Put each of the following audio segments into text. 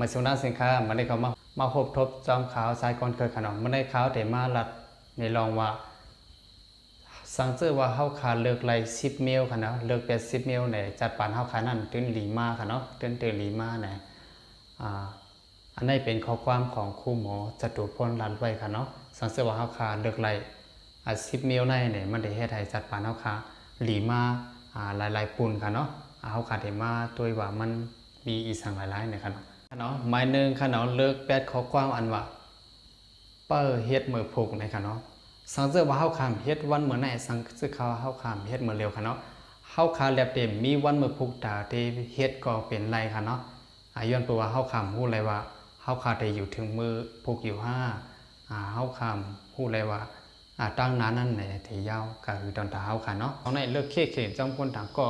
มาสุนัขสินค้ามันได้เขามาพบทบจอมขาวสายก่อนเคยขนมมันได้ขาวแต่มาลัดในลองว่าสังเกตว่าเฮาขาเลือกไร10เมลค่ะเนาะเลือก80เมลเนี่ยจัดปานเฮาขานั่นตื่นหลีมาค่ะเนาะตื่นหลีมาเนี่ยอันนี้เป็นข้อความของครูหมอจตุพลรัตน์ไว้ค่ะเนาะสังเกตว่าเฮาขาเลือกไร10เมลในเนี่ยมันได้เฮ็ดให้จัดปานเฮาขาหลีมาหลายปุ่นค่ะเนาะเฮาขาได้มาตัวว่ามันมีอีสังหลายๆเนี่ยค่ะเนาะหมายนึงค่ะเนาะเลือก8ข้อความอันว่าเปิ้เฮ็ดมือผูกในค่ะเนาะสังเกตว่าเฮาขามเฮ็ดวันเมื่อไหนสังเกตเฮาขามเฮ็ดเมื่อเร็วค่ะเนาะเฮาขาแลบเต็มมีวันมือผูกตาที่เฮ็ดก็เป็นไรค่ะเนาะย้อนไปว่าเฮาขามฮู้เลยว่าเฮาขาได้อยู่ถึงมือผูกอยู่เฮาขามฮู้เลยว่าตั้งนั้นนั่นแหละที่ยาวก็คือตอนตาเฮาค่ะเนาะตรงนั้นเลิกเคเข่งจอมคนต่างก็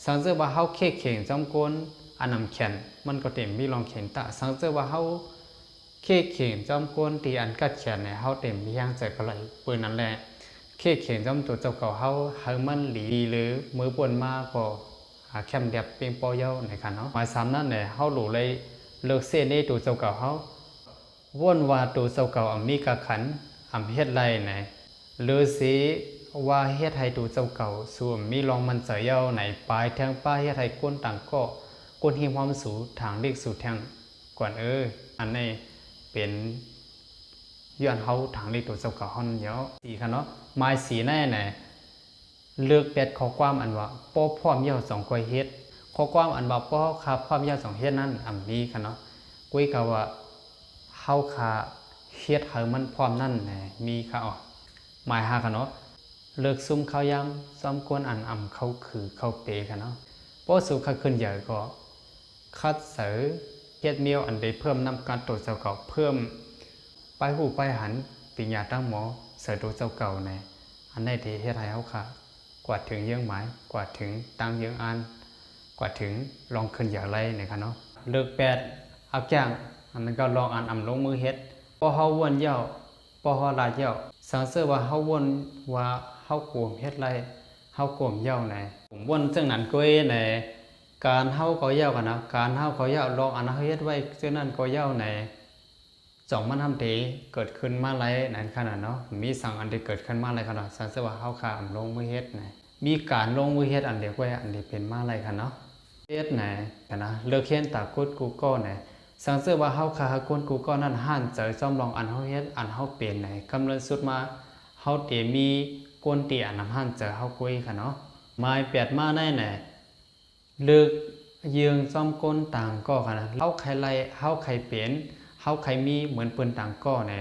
สังเกตว่าเฮาเคเข่งจอมคนอันนำแขนมันก็เต็มมีรองแขนตาสังเกตว่าเฮาเคเข่งจอมก้นตีอันกัดแขนเนี่ยเฮาเต็มมีย่างใจก็ไหลปืนนั่นแหละเคเข่งจอมตัวเจ้าเก่าเฮามันหลีหรือมือปนมากก็แคมเดียบเป็นปอเย้าในคันเนาะหมายซ้ำนั่นเนี่ยเฮาหลู่เลยเลิกเส้นในตัวเจ้าเก่าเฮาว่นว่าตัวเจ้าเก่ามีกะขันเฮ็ดไรไหนหรือสิว่าเฮ็ดให้ตัวเจ้าเก่าส่วนมีรองมันเสียเย้าไหนปลายแทงป้าเฮ็ดให้ก้นต่างก็ก้นหิมความสูทางเล็กสู่แทงก่อนอันนี้เป็นย้อนเฮาทางเล็กตัวเจ้าเก่าเฮาเยอะสีค่ะเนาะไม้สีแน่ไหนเลือก8ข้อความอันว่าป้อพร้อมเย้า2ก้อยเฮ็ดข้อความอันว่าป้อคาพร้อมเย้า2เฮ็ดนั้นมีค่ะเนาะกุ้ยกะว่าเฮาคาเฮ็ดให้มันพร้อมนั่นแหละมีค่ะหมายหาค่ะเนาะเลิกซุ่มข้าวยำซ้อมกวนเข้าคือเข้าเปค่ะเนาะป้อสู่ข้าขึ้นใหญ่ก็คัดเสือเฮ็ดเมียวอันใดเพิ่มนำการตรวจเจ้าเก่าเพิ่มไปหูไปหันปิญญาตั้งหมอเสือตัวเจ้าเก่าในอันใดที่เฮ็ดให้เฮาค่ะกว่าถึงเยื่อหมายกว่าถึงตั้งเยื่ออันกว่าถึงลองขึ้นอย่างไรเนี่ยค่ะเนาะเลิก8เอาแก้งอันนั้นก็ลองลงมือเฮ็ดพอเฮาวนเย้าพอเฮาลาเย้าสังเกตว่าเฮาวนว่าเฮาโกมเฮ็ดไรเฮาโกมเย้าไหนผมวนซึ่งนั้นก็ในการเฮาก็เย้ากันนะการเฮาก็เย้าลองเฮาเฮ็ดไว้ซึ่งนั้นก็เย้าใน2มันทำทีเกิดขึ้นมาไรนั่นขนาดเนาะมีสั่งอันที่เกิดขึ้นมาไรขนาดสังเกตว่าเฮาขามลงมือเฮ็ดไหนมีการลงมือเฮ็ดอันเดียวไว้อันที่เป็นมาไรค่ะเนาะเฮ็ดไหนกันนะเลิกเขียนตากด Google ไหนสังเกตว่าเฮาคาคน Google นั้นหันเจอจอมลองอันเฮาเฮ็ดอันเฮาเป็นไหนกำลังสุดมาเฮาเตมีกวนเตียนำหันเจอเฮาคุยค่ะเนาะไม้8มาได้ไหนเลิกยืงจอมก้นต่างก็ค่ะนะเฮาใครไล่เฮาใครเป็นเฮาใครมีเหมือนเปิ้นต่างก็แน่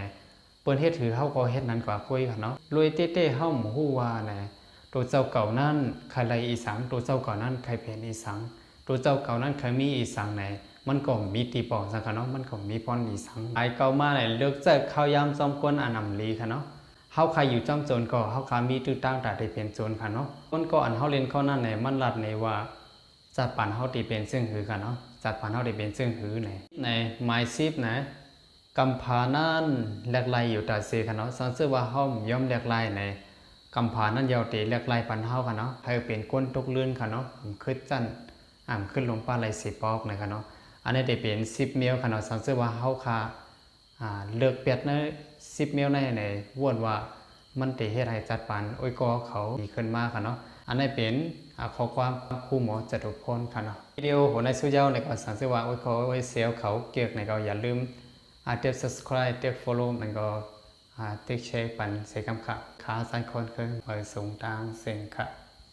เปิ้นเฮ็ดถือเฮาก็เฮ็ดนั้นกว่าคุยค่ะเนาะรวยเต้ๆเฮาหมู่ฮู้ว่าแน่ตัวเจ้าเก่านั้นใครไล่อีสังตัวเจ้าเก่านั้นใครเป็นอีสังตัวเจ้าเก่านั้นใครมีอีสังไหนมันก็มีตีปองสังค่ะเนาะมันก็มีพรอีสังไอเก่ามาไหนเลิกเจอข้าวยำจอมก้นลีค่ะเนาะเฮาใครอยู่จอมโจรก็เฮาขามีตื้อตั้งแต่ได้เป็นโจรค่ะเนาะคนก็อันเฮาเรียนเข้านั่นไหนมันลัดในว่าจัดปานเฮาตีเป็นซึ่งหือค่ะเนาะจัดปานเฮาได้เป็นซึ่งหือในไม้ซิบนะกำพานั่นแหลกไหลอยู่ตาเซค่ะเนาะสังเกตว่าเฮาย่อมแหลกไหลในกำพานั่นยาวตีแหลกไหลปันเฮาค่ะเนาะให้เป็นก้นตกลื่นค่ะเนาะขึ้นจันขึ้นลงป้าไหลสิปอกนะคะเนาะอันนี้ได้เป็น10เมลค่ะเนาะสังเกตว่าเฮาคาเลือก8ใน10เมลในวนว่ามันได้เฮ็ดให้จัดปานโอ้ยก็เขาดีขึ้นมากค่ะเนาะอันนี้เป็นข้อความครูหมอจตุพลค่ะเนาะวิดีโอของนายสุเจ้าในก็สังเกตว่าโอ้ยเขาโอ้ยเซลเขาเกี่ยวในก็อย่าลืมเติม subscribe เติม follow มันก็เติมแชร์ปันเสกำค่ะขาสันคนคือเผยสูงต่างเสียงค่ะ